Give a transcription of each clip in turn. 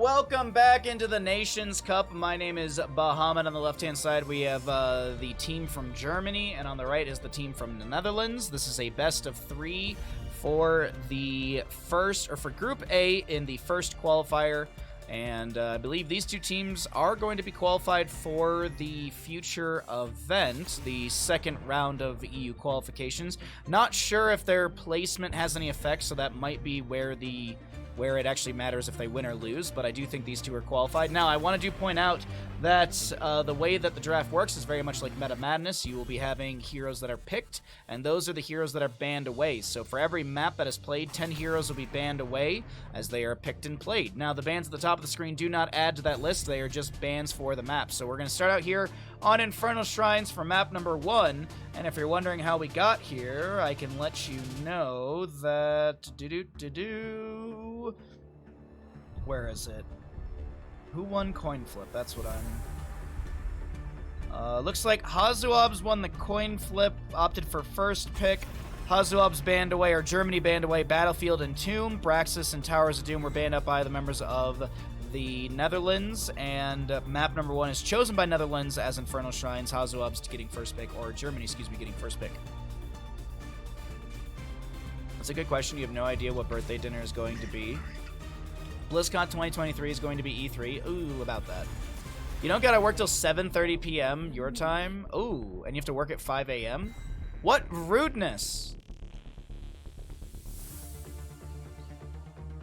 welcome back into the Nations Cup. My name is Bahamut. On the left-hand side, we have the team from Germany, and on the right is the team from the Netherlands. This is a best of three for the first, or for Group A in the first qualifier. And I believe these two teams are going to be qualified for the future event, the second round of EU qualifications. Not sure if their placement has any effect, so that might be where it actually matters if they win or lose, but I do think these two are qualified. Now, I want to point out that the way that the draft works is very much like Meta Madness. You will be having heroes that are picked, and those are the heroes that are banned away. So for every map that is played, 10 heroes will be banned away as they are picked and played. Now, the bans at the top of the screen do not add to that list. They are just bans for the map. So we're going to start out here on Infernal Shrines for map number 1, and if you're wondering how we got here, I can let you know that... Where is it? Who won coin flip? That's what I'm... looks like Hazuob's won the coin flip, opted for first pick. Hazuob's banned away, or Germany banned away, Battlefield and Tomb. Braxis and Towers of Doom were banned up by the members of the Netherlands, and map number 1 is chosen by Netherlands as Infernal Shrines. Hazuob's getting first pick, or Germany, excuse me, getting first pick. That's a good question. You have no idea what birthday dinner is going to be. BlizzCon 2023 is going to be E3. Ooh, about that. You don't gotta work till 7:30 p.m. your time. Ooh, and you have to work at 5 a.m.? What rudeness!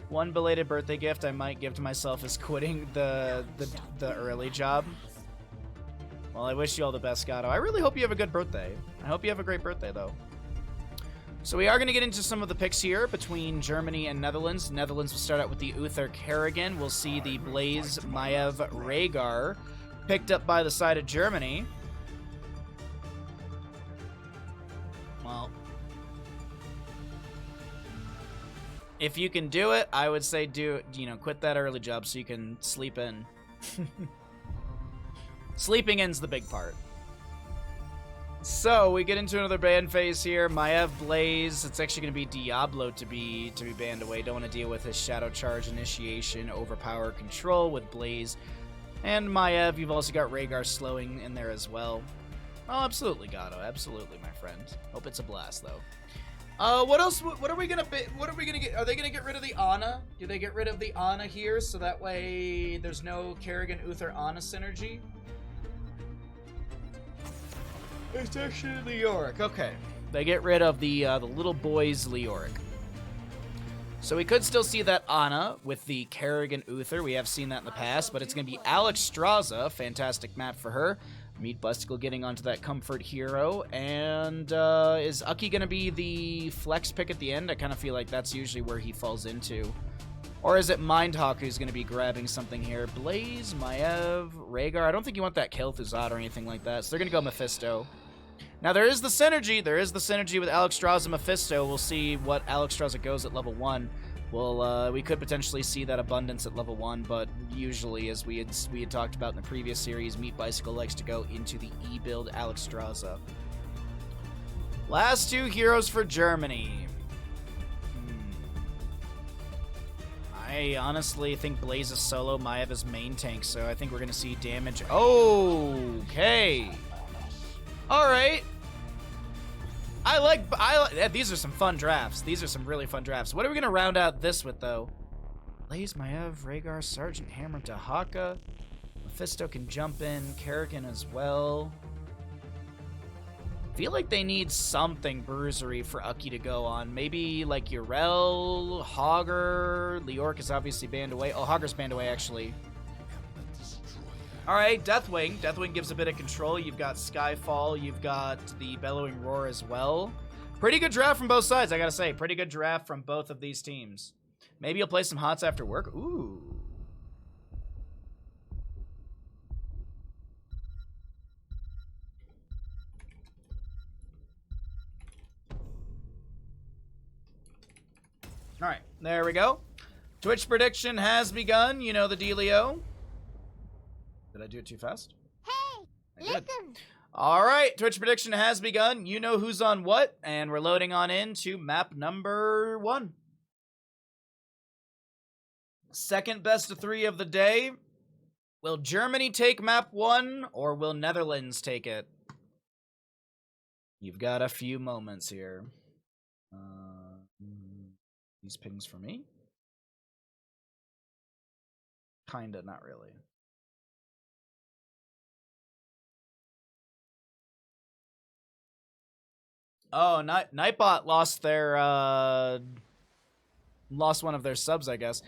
One belated birthday gift I might give to myself is quitting the early job. Well, I wish you all the best, Gato. I really hope you have a good birthday. I hope you have a great birthday, though. So we are going to get into some of the picks here between Germany and Netherlands. Netherlands will start out with the Uther Kerrigan. We'll see the Blaze Maiev Rhaegar picked up by the side of Germany. Well, if you can do it, I would say quit that early job so you can sleep in. Sleeping in's the big part. So we get into another ban phase here. Maiev Blaze. It's actually going to be Diablo to be banned away. Don't want to deal with his Shadow Charge Initiation, Overpower Control with Blaze and Maiev. You've also got Rhaegar slowing in there as well. Oh, absolutely, Gato. Absolutely, my friend. Hope it's a blast though. What else? What are we gonna get? Are they gonna get rid of the Ana? Do they get rid of the Ana here so that way there's no Kerrigan Uther Ana synergy? It's actually Leoric. Okay. They get rid of the little boy's Leoric. So we could still see that Ana with the Kerrigan Uther. We have seen that in the past, but it's going to be Alexstrasza. Fantastic map for her. Meat Busticle getting onto that comfort hero. And is Ucky going to be the flex pick at the end? I kind of feel like that's usually where he falls into. Or is it Mindhawk who's going to be grabbing something here? Blaze, Maiev, Rhaegar. I don't think you want that Kel'Thuzad or anything like that. So they're going to go Mephisto. Now, there is the synergy. There is the synergy with Alexstrasza and Mephisto. We'll see what Alexstrasza goes at level 1. We could potentially see that abundance at level 1, but usually, as we had talked about in the previous series, Meat Bicycle likes to go into the E-build Alexstrasza. Last two heroes for Germany. I honestly think Blaze is solo, Maiev is main tank, so I think we're going to see damage. Okay. Alright. These are some fun drafts. These are some really fun drafts. What are we going to round out this with, though? Blaze, Maiev, Rhaegar, Sergeant Hammer, Dahaka. Mephisto can jump in. Kerrigan as well. I feel like they need something bruisery for Ucky to go on. Maybe like Yrel, Hogger. Leoric is obviously banned away. Oh, Hogger's banned away, actually. Alright, Deathwing. Deathwing gives a bit of control. You've got Skyfall. You've got the Bellowing Roar as well. Pretty good draft from both sides, I gotta say. Pretty good draft from both of these teams. Maybe you'll play some HOTS after work. Ooh. Alright, there we go. Twitch prediction has begun. You know the dealio. Did I do it too fast? Hey, listen. Alright, Twitch prediction has begun. You know who's on what, and we're loading on into map number 1. Second best of 3 of the day. Will Germany take map 1, or will Netherlands take it? You've got a few moments here. These pings for me? Kinda, not really. Oh, Nightbot lost their, lost one of their subs, I guess.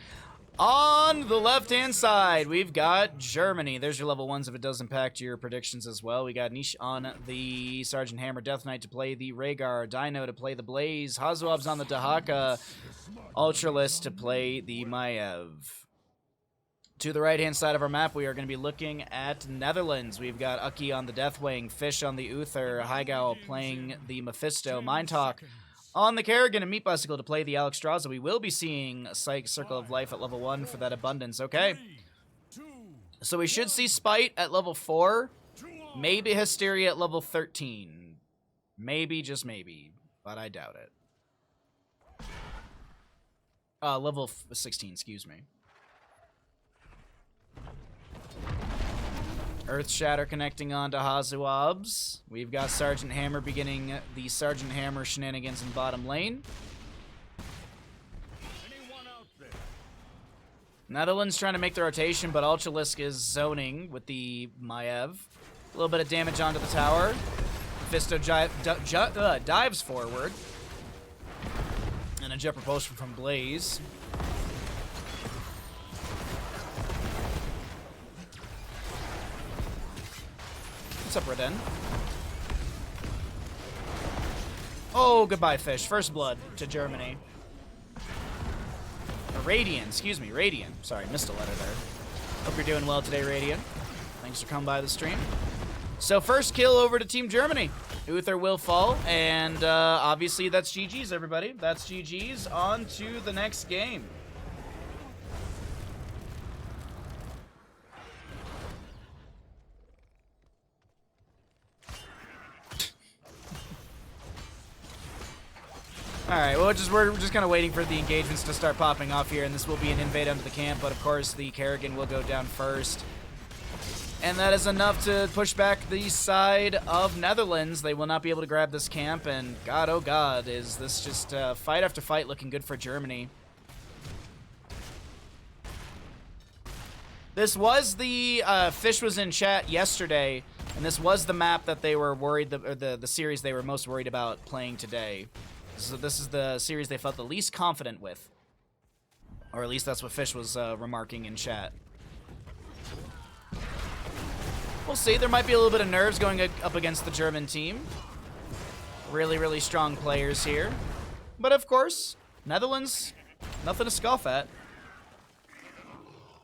On the left-hand side, we've got Germany. There's your level 1s if it does impact your predictions as well. We got Nish on the Sergeant Hammer Death Knight to play the Rhaegar, Dino to play the Blaze, Hazuab's on the Dahaka, Ultralist to play the Maiev. To the right-hand side of our map, we are going to be looking at Netherlands. We've got Uki on the Deathwing, Fish on the Uther, Hygal playing the Mephisto, Mindtalk on the Kerrigan, and Meat Bicycle to play the Alexstrasza. We will be seeing Psych Circle of Life at level 1 for that abundance. Okay. So we should see Spite at level 4. Maybe Hysteria at level 13. Maybe, just maybe. But I doubt it. Level 16, excuse me. Earth Shatter connecting onto Hazuabs. We've got Sergeant Hammer beginning the Sergeant Hammer shenanigans in bottom lane. Netherlands trying to make the rotation, but Ultralisk is zoning with the Maiev. A little bit of damage onto the tower. Mephisto dives forward. And a jet propulsion from Blaze. What's up, Reden? Oh, goodbye, Fish. First blood to Germany. Radiant, excuse me, Radiant. Sorry, missed a letter there. Hope you're doing well today, Radiant. Thanks for coming by the stream. So first kill over to Team Germany. Uther will fall, and obviously that's GG's, everybody. That's GG's. On to the next game. Alright, well, we're just kind of waiting for the engagements to start popping off here, and this will be an invade onto the camp, but of course the Kerrigan will go down first. And that is enough to push back the side of Netherlands. They will not be able to grab this camp, and God, oh God, is this just fight after fight looking good for Germany. This was the, Fish was in chat yesterday, and this was the map that they were worried, or the series they were most worried about playing today. So this is the series they felt the least confident with. Or at least that's what Fish was remarking in chat. We'll see. There might be a little bit of nerves going up against the German team. Really, really strong players here. But of course, Netherlands, nothing to scoff at.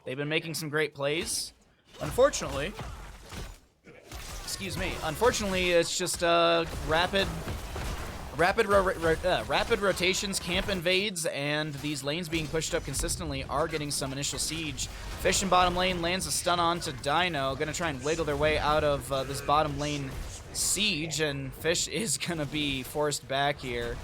They've been making some great plays. Unfortunately, it's just rapid rotations, camp invades, and these lanes being pushed up consistently are getting some initial siege. Fish in bottom lane lands a stun on to Dino. Going to try and wiggle their way out of this bottom lane siege, and Fish is going to be forced back here.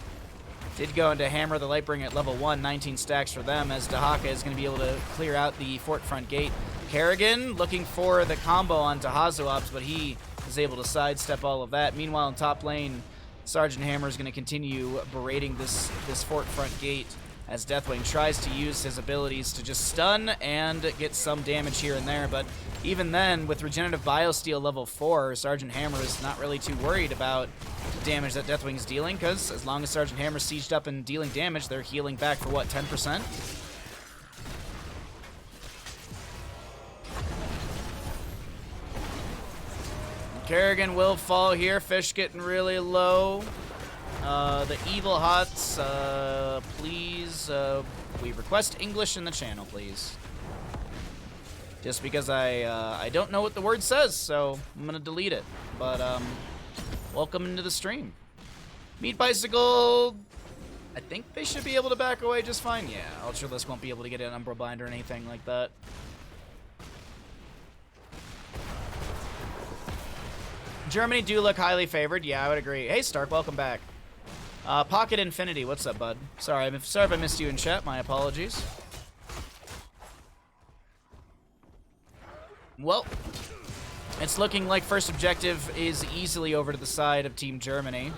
Did go into Hammer the Lightbringer at level 1, 19 stacks for them, as Dahaka is going to be able to clear out the fort front gate. Kerrigan looking for the combo onto Hazuabs, but he is able to sidestep all of that. Meanwhile, in top lane, Sergeant Hammer is going to continue berating this fort front gate as Deathwing tries to use his abilities to just stun and get some damage here and there. But even then, with Regenerative Biosteel level 4, Sergeant Hammer is not really too worried about the damage that Deathwing is dealing, because as long as Sergeant Hammer is sieged up and dealing damage, they're healing back for, what, 10%? Kerrigan will fall here. Fish getting really low. The Evil Hots, please, we request English in the channel, please. Just because I don't know what the word says, so I'm gonna delete it. But, welcome into the stream. Meat Bicycle, I think they should be able to back away just fine. Yeah, Ultralisk won't be able to get an Umbra Bind or anything like that. Germany do look highly favored. Yeah, I would agree. Hey, Stark, welcome back. Pocket Infinity, what's up, bud? Sorry if I missed you in chat. My apologies. Well, it's looking like first objective is easily over to the side of Team Germany.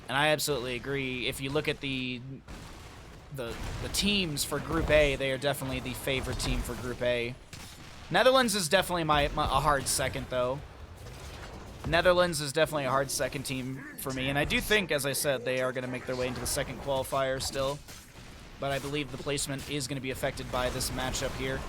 And I absolutely agree. If you look at the teams for Group A, they are definitely the favorite team for Group A. Netherlands is definitely a hard second, though. Netherlands is definitely a hard second team for me. And I do think, as I said, they are going to make their way into the second qualifier still. But I believe the placement is going to be affected by this matchup here.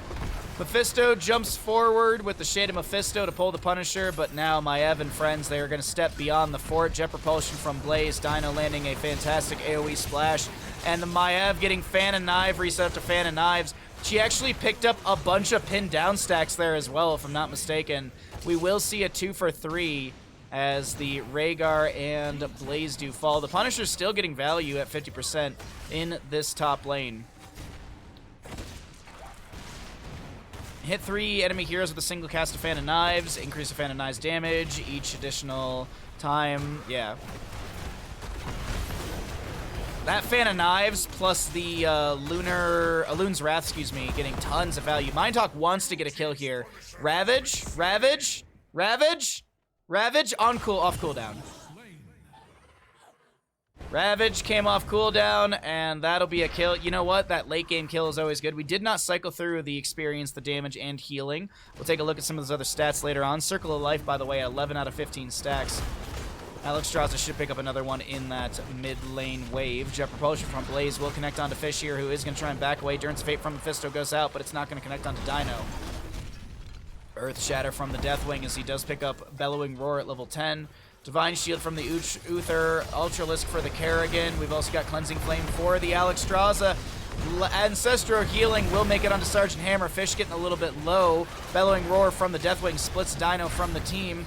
Mephisto jumps forward with the Shade of Mephisto to pull the Punisher, but now Maev and friends, they are going to step beyond the fort. Jet Propulsion from Blaze, Dino landing a fantastic AoE splash, and the Maev getting Fan and Knife, reset up to Fan and Knives. She actually picked up a bunch of pinned down stacks there as well, if I'm not mistaken. We will see a 2 for 3 as the Rhaegar and Blaze do fall. The Punisher's still getting value at 50% in this top lane. Hit 3 enemy heroes with a single cast of Fan of Knives, increase of Fan of Knives damage each additional time. Yeah. That Fan of Knives plus the Loon's Wrath, excuse me, getting tons of value. Mindtalk wants to get a kill here. Ravage, on off cooldown. Ravage came off cooldown, and that'll be a kill. You know what? That late game kill is always good. We did not cycle through the experience, the damage, and healing. We'll take a look at some of those other stats later on. Circle of Life, by the way, 11 out of 15 stacks. Alexstrasza should pick up another one in that mid lane wave. Jet Propulsion from Blaze will connect onto Fish here, who is going to try and back away. Durance of Fate from Mephisto goes out, but it's not going to connect onto Dino. Earth Shatter from the Deathwing as he does pick up Bellowing Roar at level 10. Divine Shield from the Uther, Ultralisk for the Kerrigan. We've also got Cleansing Flame for the Alexstrasza. Ancestral Healing will make it onto Sergeant Hammer. Fish getting a little bit low. Bellowing Roar from the Deathwing splits Dino from the team.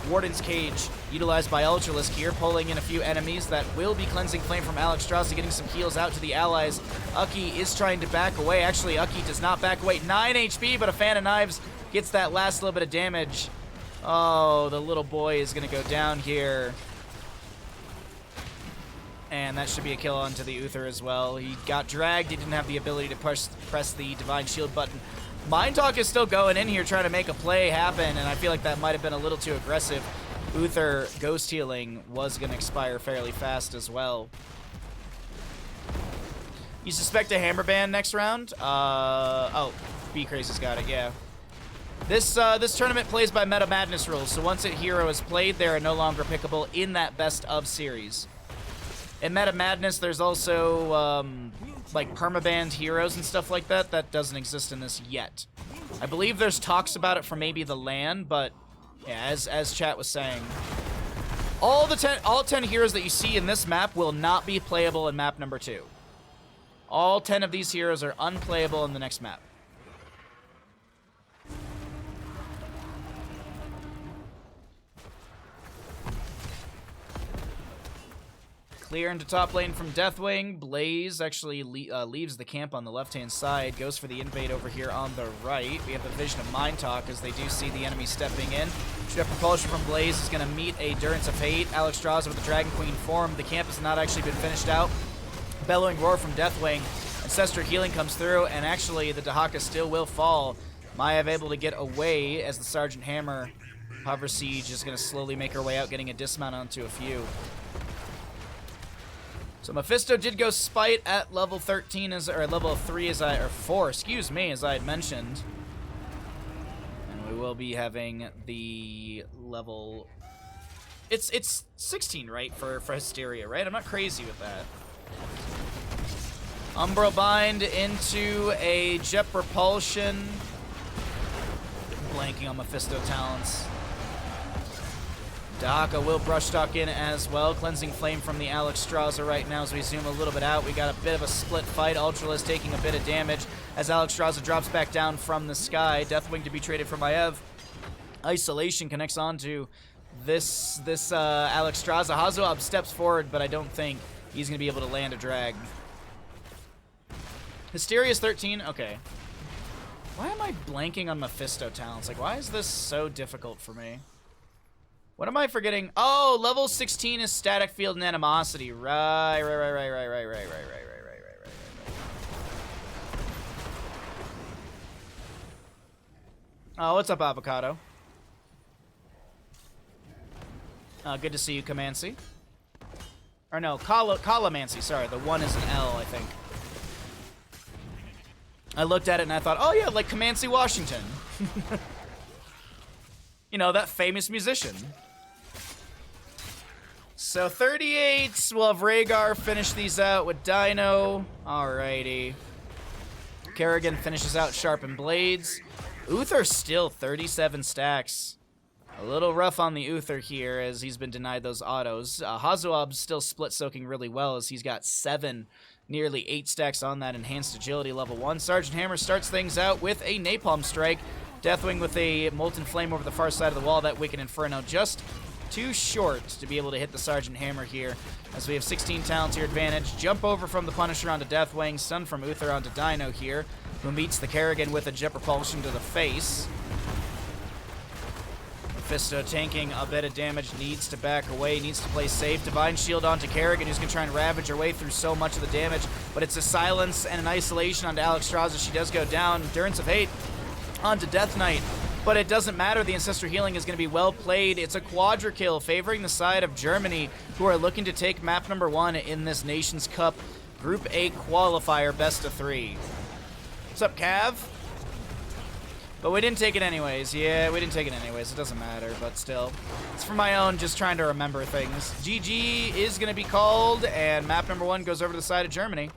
Warden's Cage utilized by Ultralisk here, pulling in a few enemies. That will be Cleansing Flame from Alexstrasza, getting some heals out to the allies. Ucky is trying to back away. Actually, Ucky does not back away. 9 HP, but a Fan of Knives gets that last little bit of damage. Oh, the little boy is going to go down here. And that should be a kill onto the Uther as well. He got dragged. He didn't have the ability to press the Divine Shield button. Mindtalk is still going in here trying to make a play happen, and I feel like that might have been a little too aggressive. Uther Ghost Healing was going to expire fairly fast as well. You suspect a Hammer Ban next round? Oh, B Crazy's got it, yeah. This tournament plays by Meta Madness rules, so once a hero is played, they are no longer pickable in that best of series. In Meta Madness, there's also like permabanned heroes and stuff like that. That doesn't exist in this yet. I believe there's talks about it for maybe the LAN, but yeah, as chat was saying, all 10 heroes that you see in this map will not be playable in map number 2. All 10 of these heroes are unplayable in the next map. Clear into top lane from Deathwing. Blaze actually leaves the camp on the left-hand side, goes for the invade over here on the right. We have the Vision of Mindtalk as they do see the enemy stepping in. Jet Propulsion from Blaze is going to meet a Durance of Hate. Alexstrasza with the Dragon Queen form. The camp has not actually been finished out. Bellowing Roar from Deathwing. Ancestral Healing comes through, and actually the Dahaka still will fall. Maev able to get away as the Sergeant Hammer Hover Siege is going to slowly make her way out, getting a dismount onto a few. So Mephisto did go Spite at level 13 or level 3 or 4, excuse me, as I had mentioned. And we will be having the level, it's 16, right, for Hysteria, right? I'm not crazy with that. Umbral Bind into a Jet Propulsion. Blanking on Mephisto talents. Dahaka will brush talk in as well. Cleansing Flame from the Alexstrasza right now as we zoom a little bit out. We got a bit of a split fight. Ultralisk taking a bit of damage as Alexstrasza drops back down from the sky. Deathwing to be traded for Maev. Isolation connects onto this Alexstrasza. Hazoab steps forward, but I don't think he's going to be able to land a drag. Hysteria's 13? Okay. Why am I blanking on Mephisto talents? Like, why is this so difficult for me? What am I forgetting? Oh, level 16 is Static Field and Animosity. Right. Oh, what's up, Avocado? Good to see you, Comanci. Or no, Calamancy, sorry. The one is an L, I think. I looked at it and I thought, oh yeah, like Comanci Washington. You know, that famous musician. So 38, we'll have Rhaegar finish these out with Dino. Alrighty. Kerrigan finishes out Sharpened Blades. Uther still 37 stacks. A little rough on the Uther here as he's been denied those autos. Hazuab's still split soaking really well as he's got 7, nearly 8 stacks on that enhanced agility level 1. Sergeant Hammer starts things out with a Napalm Strike. Deathwing with a Molten Flame over the far side of the wall. That Wicked Inferno just too short to be able to hit the Sergeant Hammer here as we have 16 talents here advantage. Jump over from the Punisher onto Deathwing. Stun from Uther onto Dino here, who meets the Kerrigan with a Jet Propulsion to the face. Mephisto tanking a bit of damage, needs to back away, needs to play safe. Divine Shield onto Kerrigan, who's going to try and ravage her way through so much of the damage, but it's a silence and an isolation onto Alexstrasza. She does go down. Endurance of Hate onto Death Knight, but it doesn't matter. The Ancestor Healing is going to be well played. It's a quadra kill favoring the side of Germany, who are looking to take map number 1 in this Nations Cup Group A qualifier best of 3. What's up, Cav? But we didn't take it anyways. Yeah, we didn't take it anyways. It doesn't matter, but still. It's for my own, just trying to remember things. GG is going to be called, and map number 1 goes over to the side of Germany.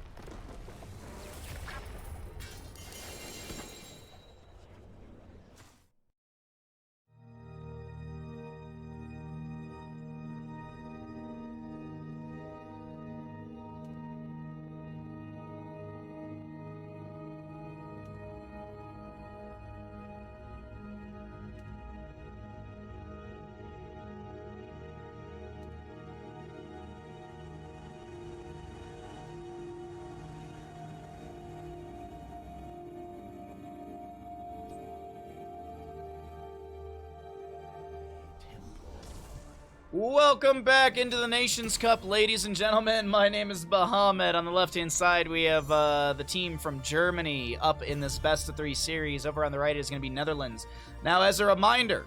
Welcome back into the Nations Cup, ladies and gentlemen. My name is Bahamut. On the left-hand side, we have the team from Germany up in this best-of-3 series. Over on the right is going to be Netherlands. Now, as a reminder,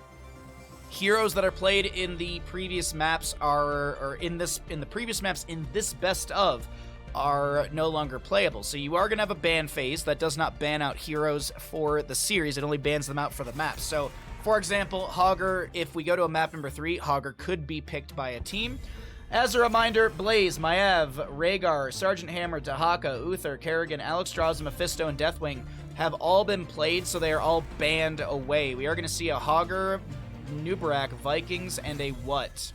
heroes that are played in the previous maps in the previous maps in this best-of are no longer playable. So you are going to have a ban phase that does not ban out heroes for the series. It only bans them out for the map. So, for example, Hogger, if we go to a map number 3, Hogger could be picked by a team. As a reminder, Blaze, Maev, Rhaegar, Sergeant Hammer, Dahaka, Uther, Kerrigan, Alexstrasza, Mephisto, and Deathwing have all been played, so they are all banned away. We are going to see a Hogger, Nubarak, Vikings, and a what?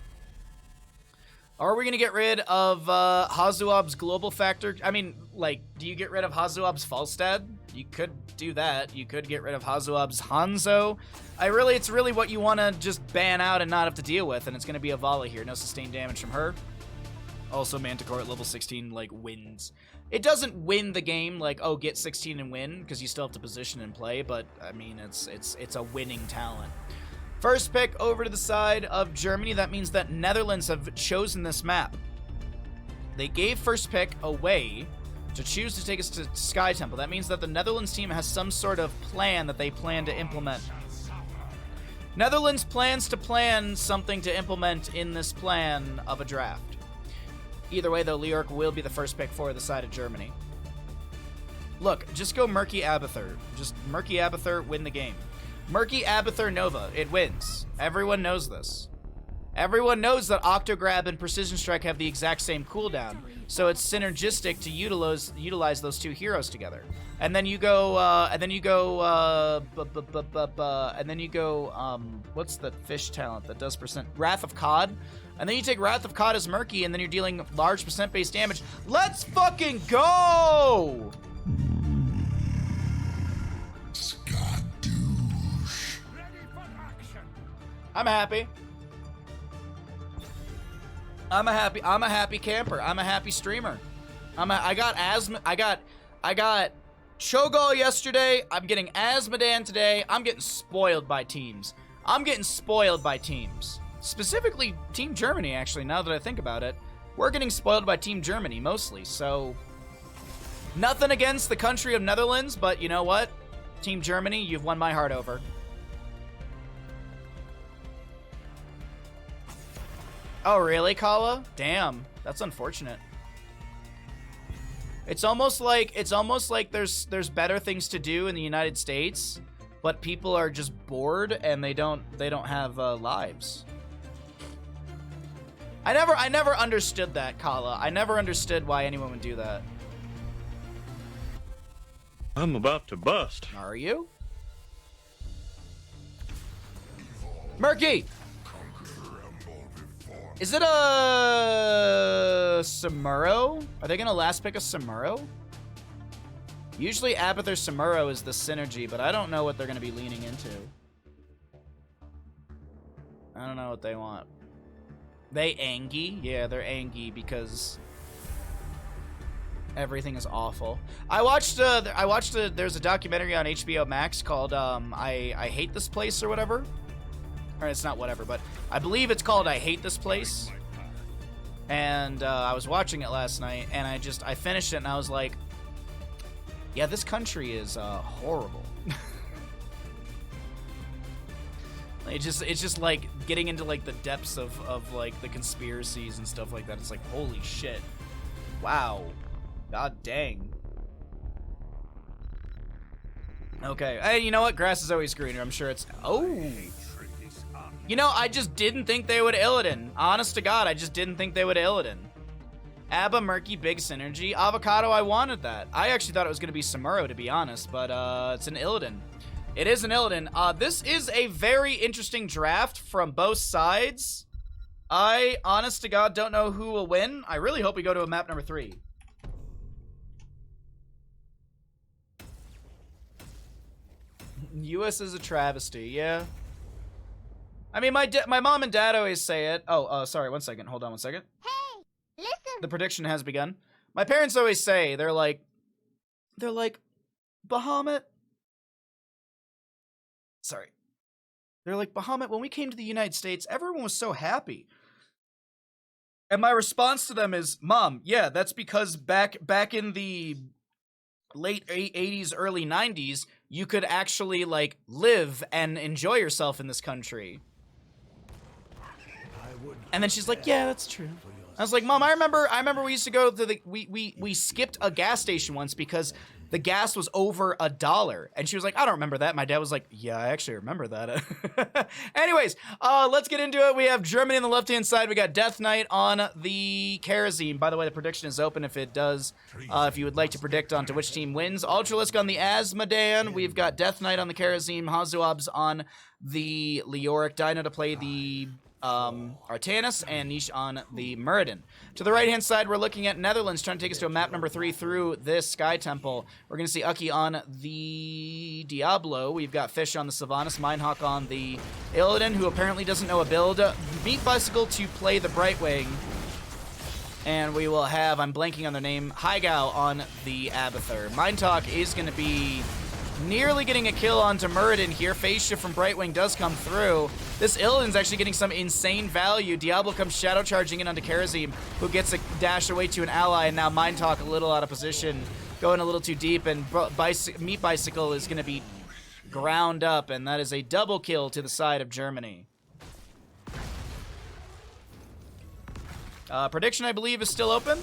Are we going to get rid of Hazuab's global factor? I mean, like, do you get rid of Hazuab's Falstad? You could do that. You could get rid of Hazuab's Hanzo. It's really what you want to just ban out and not have to deal with, and it's going to be a Vala here. No sustained damage from her. Also, Manticore at level 16, like, wins. It doesn't win the game, like, oh, get 16 and win, because you still have to position and play, but, I mean, it's a winning talent. First pick over to the side of Germany. That means that Netherlands have chosen this map. They gave first pick away to choose to take us to Sky Temple. That means that the Netherlands team has some sort of plan that they plan to implement. Netherlands plans to plan something to implement in this plan of a draft. Either way, though, Leork will be the first pick for the side of Germany. Look, just go Murky Abathur. Just Murky Abathur, win the game. Murky Abathur Nova, it wins. Everyone knows this. Everyone knows that Octograb and Precision Strike have the exact same cooldown, so it's synergistic to utilize those two heroes together. And then you go, what's the fish talent that does percent? Wrath of Cod. And then you take Wrath of Cod as Murky, and then you're dealing large percent-based damage. Let's fucking go! I'm happy. I'm a happy camper. I'm a happy streamer. I got Cho'Gall yesterday. I'm getting Azmodan today. I'm getting spoiled by teams. Specifically Team Germany, actually, now that I think about it. We're getting spoiled by Team Germany mostly, so nothing against the country of Netherlands, but you know what? Team Germany, you've won my heart over. Oh, really, Kala? Damn, that's unfortunate. It's almost like there's better things to do in the United States, but people are just bored and they don't have lives. I never understood that, Kala. I never understood why anyone would do that. I'm about to bust. Are you? Murky! Is it a Samuro? Are they gonna last pick a Samuro? Usually Abathur Samuro is the synergy, but I don't know what they're gonna be leaning into. I don't know what they want. They Angie? Yeah, they're Angie because everything is awful. I watched there's a documentary on HBO Max called I Hate This Place or whatever. Or it's not whatever, but I believe it's called I Hate This Place. And I was watching it last night and I finished it and I was like, yeah, this country is horrible. It's just like getting into like the depths of like the conspiracies and stuff like that. It's like, holy shit. Wow. God dang. Okay. Hey, you know what? Grass is always greener. I'm sure it's... Oh. You know, I just didn't think they would Illidan. Honest to God, I just didn't think they would Illidan. Abba, Murky, big synergy. Avocado, I wanted that. I actually thought it was going to be Samuro, to be honest, but it's an Illidan. It is an Illidan. This is a very interesting draft from both sides. I, honest to God, don't know who will win. I really hope we go to a map number 3. US is a travesty, yeah. I mean, my mom and dad always say it. Oh, sorry, 1 second. Hold on 1 second. Hey, listen. The prediction has begun. My parents always say, they're like, Bahamut. Sorry. They're like, Bahamut, when we came to the United States, everyone was so happy. And my response to them is, Mom, yeah, that's because back in the late 80s, early 90s, you could actually, like, live and enjoy yourself in this country. And then she's like, yeah, that's true. I was like, Mom, I remember we used to go to we skipped a gas station once because the gas was over $1. And she was like, I don't remember that. My dad was like, yeah, I actually remember that. Anyways, let's get into it. We have Germany on the left-hand side. We got Death Knight on the Kerosene. By the way, the prediction is open if it does. If you would like to predict onto which team wins. Ultralisk on the Asmodean. We've got Death Knight on the Kerosene. Hazuabs on the Leoric. Dino to play the Artanis, and Niche on the Muradin. To the right-hand side, we're looking at Netherlands, trying to take us to a map number 3 through this Sky Temple. We're going to see Ucky on the Diablo. We've got Fish on the Sylvanas, Minehawk on the Illidan, who apparently doesn't know a build. Meat Bicycle to play the Brightwing. And we will have, I'm blanking on their name, Hygao on the Abathur. Mindtalk is going to be nearly getting a kill onto Muradin here. Phase Shift from Brightwing does come through. This Illidan's actually getting some insane value. Diablo comes shadow charging in onto Karazim, who gets a dash away to an ally, and now Mind Talk a little out of position, going a little too deep, and Meat Bicycle is going to be ground up, and that is a double kill to the side of Germany. Prediction, I believe, is still open.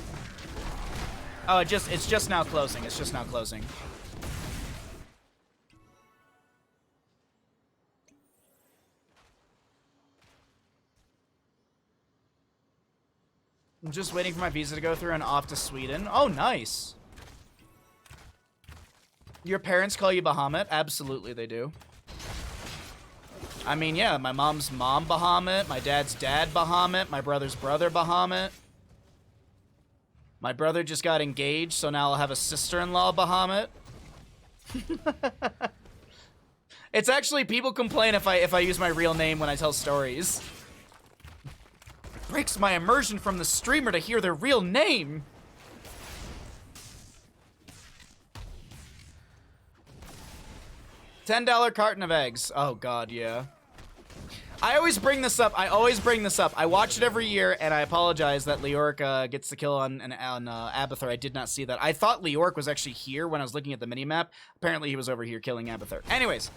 Oh, it's just now closing. It's just now closing. I'm just waiting for my visa to go through and off to Sweden. Oh, nice. Your parents call you Bahamut? Absolutely, they do. I mean, yeah, my mom's mom Bahamut, my dad's dad Bahamut, my brother's brother Bahamut. My brother just got engaged, so now I'll have a sister-in-law Bahamut. It's actually, people complain if I use my real name when I tell stories. Breaks my immersion from the streamer to hear their real name. $10 carton of eggs. Oh god, yeah. I always bring this up. I watch it every year, and I apologize that Leoric gets the kill on Abathur. I did not see that. I thought Leoric was actually here when I was looking at the minimap. Apparently, he was over here killing Abathur. Anyways,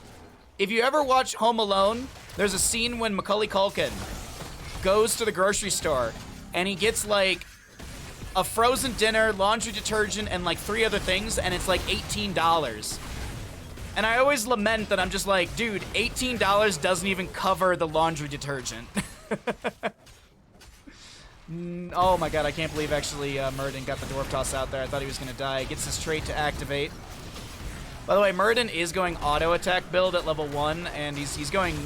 if you ever watch Home Alone, there's a scene when Macaulay Culkin goes to the grocery store and he gets like a frozen dinner, laundry detergent, and like 3 other things, and it's like $18. And I always lament that I'm just like, dude, $18 doesn't even cover the laundry detergent. Oh my god, I can't believe actually Murden got the Dwarf Toss out there. I thought he was going to die. Gets his trait to activate. By the way, Murden is going auto attack build at level 1, and he's going...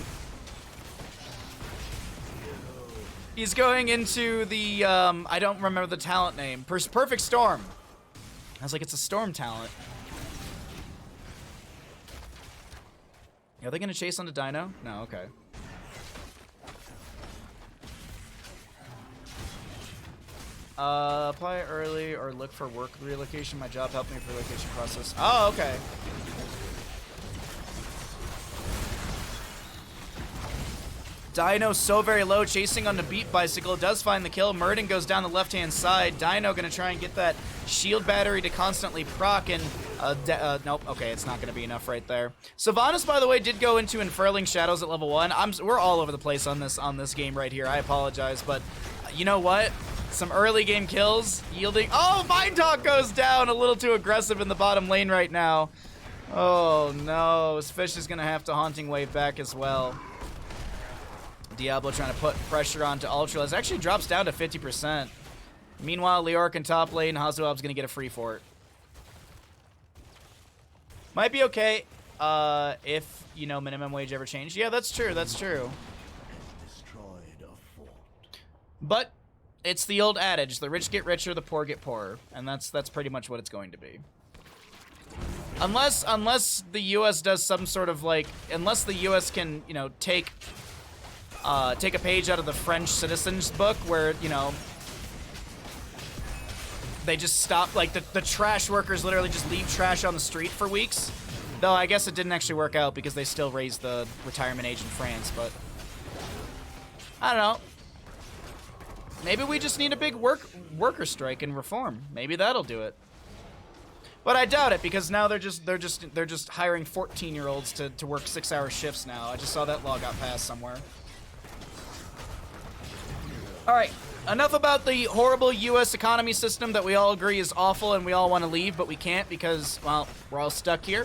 He's going into the, I don't remember the talent name. Perfect Storm. I was like, it's a Storm talent. Are they going to chase onto Dino? No, okay. Apply early or look for work relocation. My job helped me with relocation process. Oh, okay. Dino so very low, chasing on the Beat Bicycle, does find the kill. Murden goes down the left-hand side. Dino gonna try and get that shield battery to constantly proc, and nope, okay, it's not gonna be enough right there. Sylvanas, by the way, did go into Unfurling Shadows at level 1. We're all over the place on this game right here. I apologize, but you know what? Some early game kills yielding. Oh, Mind Talk goes down, a little too aggressive in the bottom lane right now. Oh no, Fish is gonna have to Haunting Wave back as well. Diablo trying to put pressure onto Ultra. It actually drops down to 50%. Meanwhile, Leoric in top lane, Hazuab's going to get a free fort. Might be okay if, you know, minimum wage ever changed. Yeah, that's true. That's true. But it's the old adage, the rich get richer, the poor get poorer. And that's pretty much what it's going to be. Unless the US does some sort of like, unless the US can, you know, take a page out of the French citizens book where, you know, they just stop, like, the trash workers literally just leave trash on the street for weeks. Though I guess it didn't actually work out because they still raised the retirement age in France, but I don't know. Maybe we just need a big worker strike and reform. Maybe that'll do it. But I doubt it, because now they're just hiring 14-year-olds to work 6-hour shifts now. I just saw that law got passed somewhere. All right, enough about the horrible U.S. economy system that we all agree is awful and we all want to leave, but we can't because, well, we're all stuck here.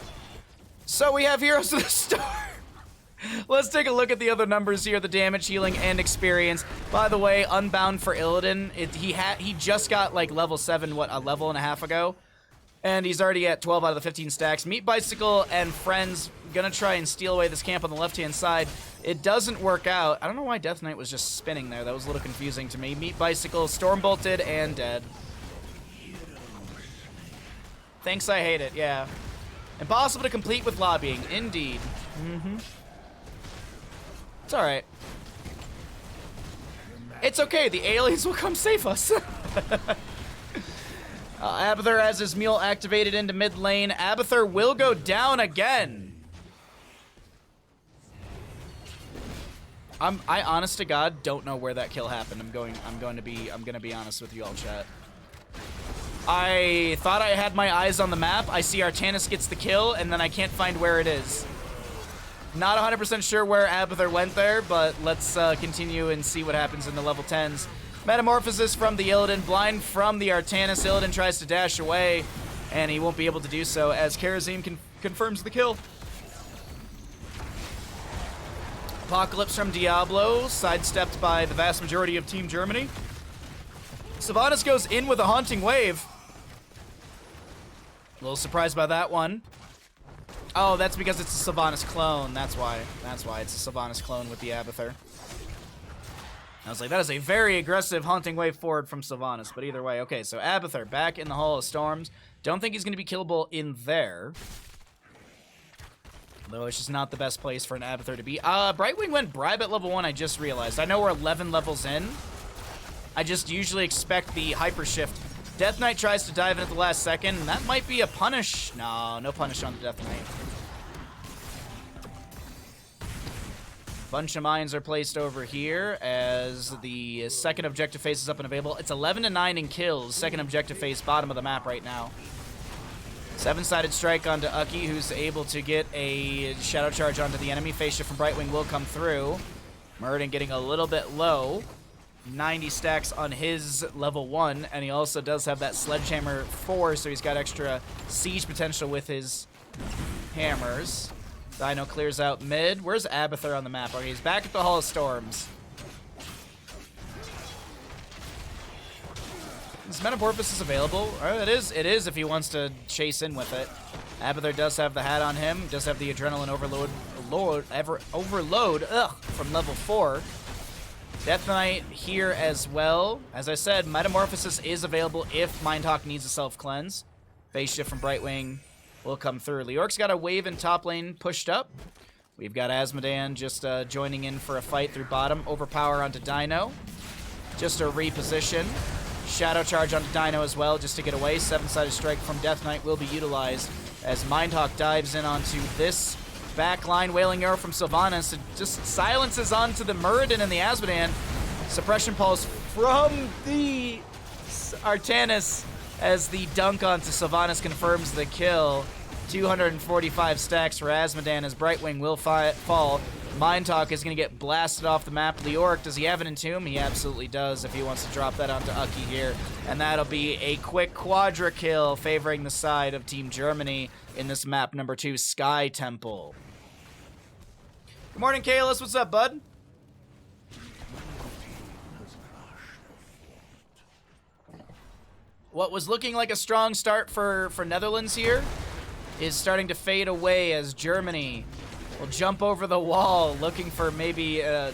So we have Heroes of the Storm. Let's take a look at the other numbers here, the damage, healing, and experience. By the way, Unbound for Illidan, he just got, like, level 7, what, a level and a half ago? And he's already at 12 out of the 15 stacks. Meat Bicycle and friends gonna try and steal away this camp on the left-hand side. It doesn't work out. I don't know why Death Knight was just spinning there. That was a little confusing to me. Meat Bicycle, Storm Bolted, and dead. Thanks, I hate it, yeah. Impossible to complete with lobbying, indeed. It's alright. It's okay, the aliens will come save us. Abathur has his mule activated into mid lane. Abathur will go down again. I honest to God don't know where that kill happened. I'm gonna be honest with you all, chat. I thought I had my eyes on the map. I see Artanis gets the kill, and then I can't find where it is. Not 100% sure where Abathur went there, but let's continue and see what happens in the level 10s. Metamorphosis from the Illidan, blind from the Artanis. Illidan tries to dash away, and he won't be able to do so as Karazim confirms the kill. Apocalypse from Diablo, sidestepped by the vast majority of Team Germany. Sylvanas goes in with a Haunting Wave. A little surprised by that one. Oh, that's because it's a Sylvanas clone. That's why. That's why it's a Sylvanas clone with the Abathur. I was like, that is a very aggressive Haunting Wave forward from Sylvanas, but either way. Okay, so Abathur back in the Hall of Storms. Don't think he's going to be killable in there. Though it's just not the best place for an Abathur to be. Brightwing went Bribe at level 1, I just realized. I know we're 11 levels in. I just usually expect the Hyper Shift. Death Knight tries to dive in at the last second, and that might be a punish. No, no punish on the Death Knight. Bunch of mines are placed over here as the second objective phase is up and available. It's 11-9 in kills. Second objective phase, bottom of the map right now. 7-sided strike onto Ucky, who's able to get a shadow charge onto the enemy. Phase shift from Brightwing will come through. Murden getting a little bit low. 90 stacks on his level 1, and he also does have that Sledgehammer 4, so he's got extra siege potential with his hammers. Dino clears out mid. Where's Abathur on the map? Okay, he's back at the Hall of Storms. Is Metamorphosis available? It is if he wants to chase in with it. Abathur does have the hat on him, does have the Adrenaline Overload from level 4. Death Knight here as well. As I said, Metamorphosis is available if Mindhawk needs a self-cleanse. Phase Shift from Brightwing will come through. Leorc's got a wave in top lane pushed up. We've got Asmodan just joining in for a fight through bottom. Overpower onto Dino. Just a reposition. Shadow Charge onto Dino as well, just to get away. 7-sided strike from Death Knight will be utilized as Mindhawk dives in onto this backline. Wailing Arrow from Sylvanas. It just silences onto the Muradin and the Asmodan. Suppression Pulse from the Artanis as the dunk onto Sylvanas confirms the kill. 245 stacks for Asmodan as Brightwing will fall. Mindhawk is going to get blasted off the map. Leoric, does he have an Entomb? He absolutely does if he wants to drop that onto Ucky here. And that'll be a quick quadra kill favoring the side of Team Germany in this map number 2, Sky Temple. Good morning, Kalis. What's up, bud? What was looking like a strong start for Netherlands here is starting to fade away as Germany will jump over the wall looking for maybe a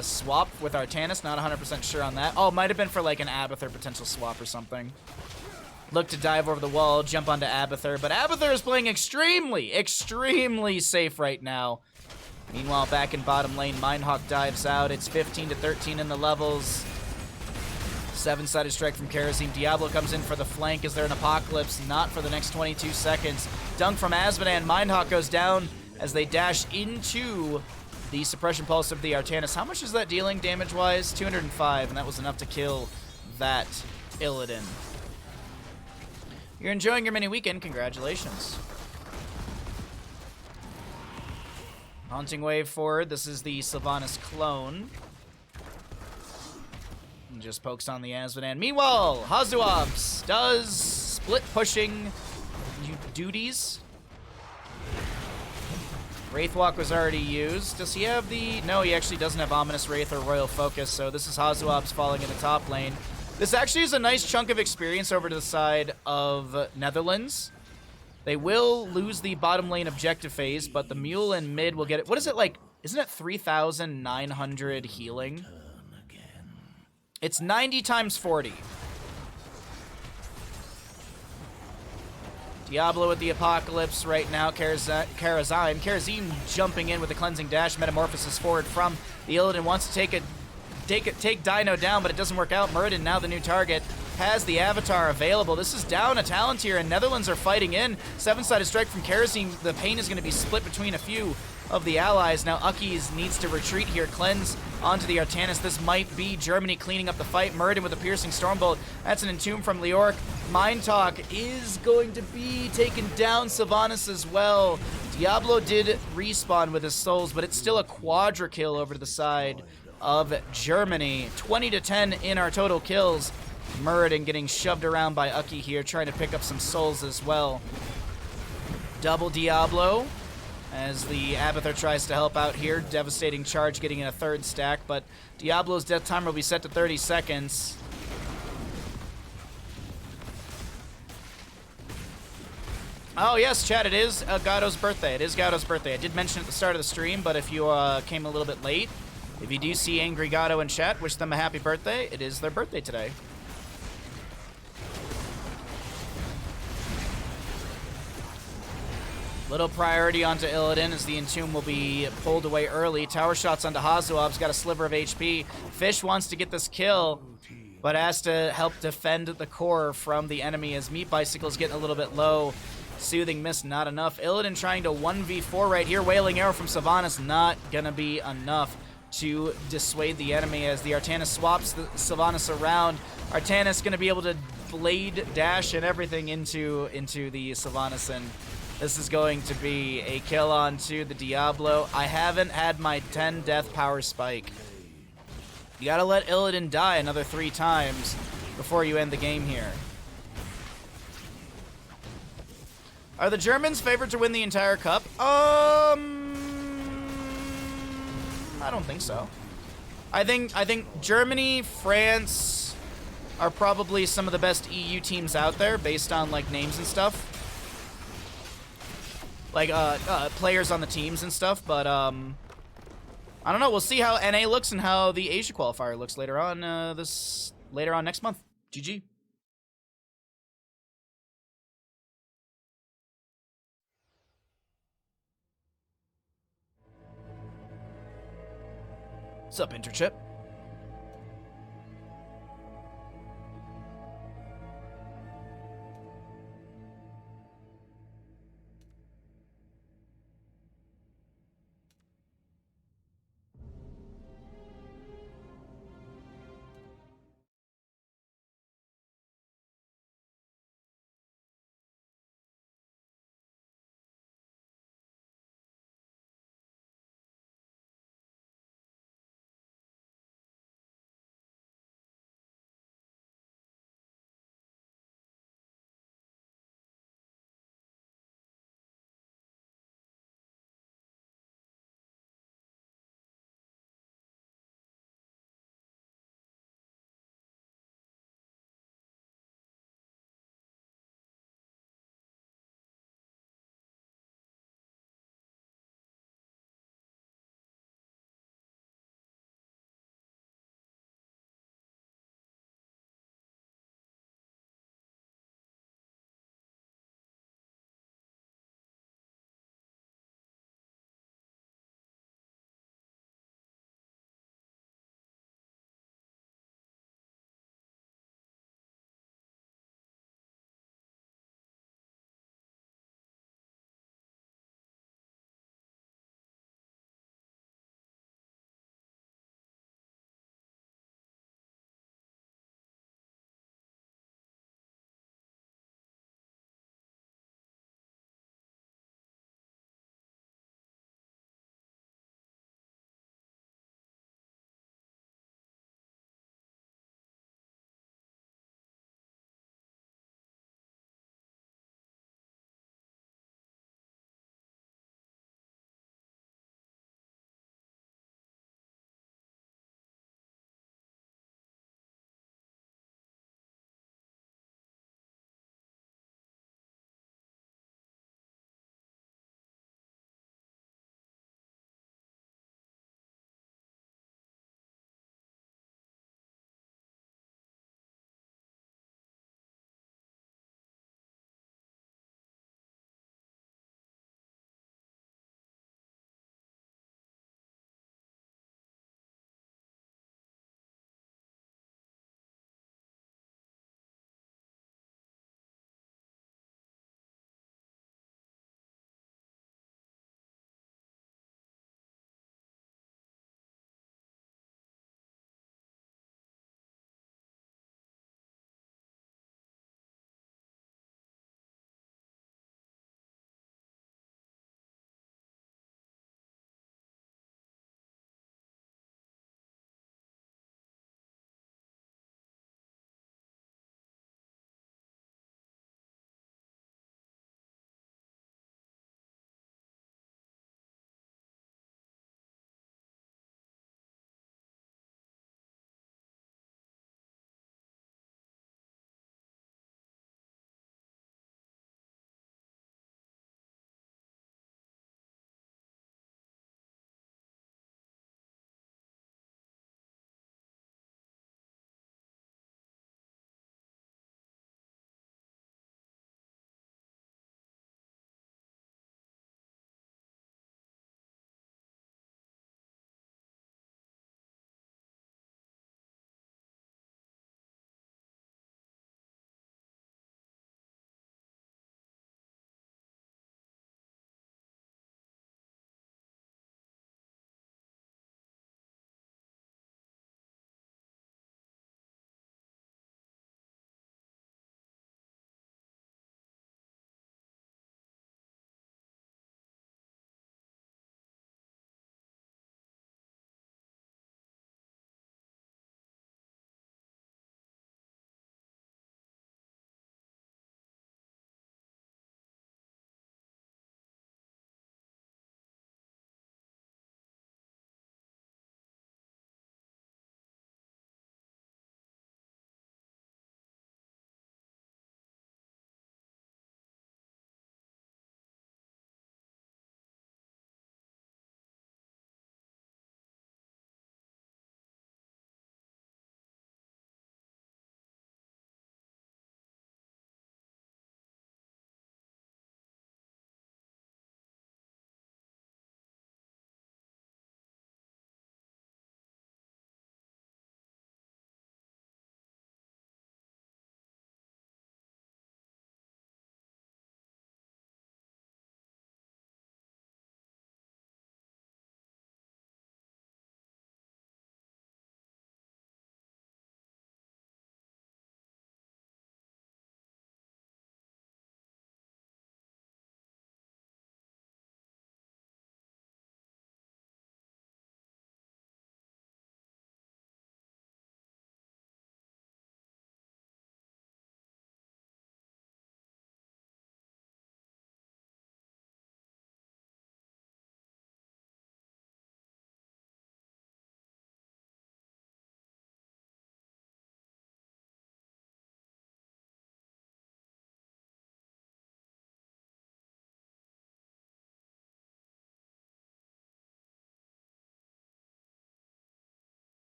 swap with Artanis. Not 100% sure on that. Oh, might have been for like an Abathur potential swap or something. Look to dive over the wall, jump onto Abathur, but Abathur is playing extremely safe right now. Meanwhile, back in bottom lane, Mindhawk dives out. It's 15-13 in the levels. 7-sided strike from Kerosene. Diablo comes in for the flank. Is there an Apocalypse? Not for the next 22 seconds. Dunk from Asmodan. Mindhawk goes down as they dash into the Suppression Pulse of the Artanis. How much is that dealing damage-wise? 205, and that was enough to kill that Illidan. You're enjoying your mini weekend. Congratulations. Haunting Wave forward. This is the Sylvanas clone. And just pokes on the Asmodan. Meanwhile, Hazuabs does split pushing duties. Wraithwalk was already used. Does he have the... No, he actually doesn't have Ominous Wraith or Royal Focus, so this is Hazuabs falling in the top lane. This actually is a nice chunk of experience over to the side of Netherlands. They will lose the bottom lane objective phase, but the Mule and mid will get it. What is it like? Isn't it 3,900 healing? It's 90 times 40. Diablo with the Apocalypse right now. Karazim jumping in with the Cleansing Dash. Metamorphosis forward from the Illidan. Wants to take Dino down, but it doesn't work out. Muradin, now the new target, has the Avatar available. This is down a Palantir, and Netherlands are fighting in. 7-sided strike from Kerosene. The pain is going to be split between a few of the allies. Now Ucky needs to retreat here. Cleanse onto the Artanis. This might be Germany cleaning up the fight. Muradin with a piercing Stormbolt. That's an Entomb from Leoric. Mindtalk is going to be taken down. Sylvanas as well. Diablo did respawn with his souls, but it's still a quadra kill over to the side of Germany. 20-10 in our total kills. Muradin getting shoved around by Ucky here, trying to pick up some souls as well. Double Diablo as the Abathur tries to help out here. Devastating charge getting in a third stack, but Diablo's death timer will be set to 30 seconds. Oh yes, chat, it is Gado's birthday. It is Gado's birthday. I did mention at the start of the stream, but if you came a little bit late, if you do see Angry Gado in chat, wish them a happy birthday. It is their birthday today. Little priority onto Illidan as the Entomb will be pulled away early. Tower shots onto Hazuab's got a sliver of HP. Fish wants to get this kill, but has to help defend the core from the enemy as Meat Bicycle's getting a little bit low. Soothing Mist, not enough. Illidan trying to 1v4 right here. Wailing Arrow from Sylvanas, not gonna be enough to dissuade the enemy as the Artanis swaps the Sylvanas around. Artanis gonna be able to blade dash and everything into the Sylvanas, and this is going to be a kill onto the Diablo. I haven't had my 10 death power spike You gotta let Illidan die another 3 times before you end the game here. Are the Germans favored to win the entire cup? I don't think so. I think Germany, France are probably some of the best EU teams out there based on like names and stuff. Like players on the teams and stuff, but I don't know. We'll see how NA looks and how the Asia qualifier looks later on next month. GG. What's up, Interchip?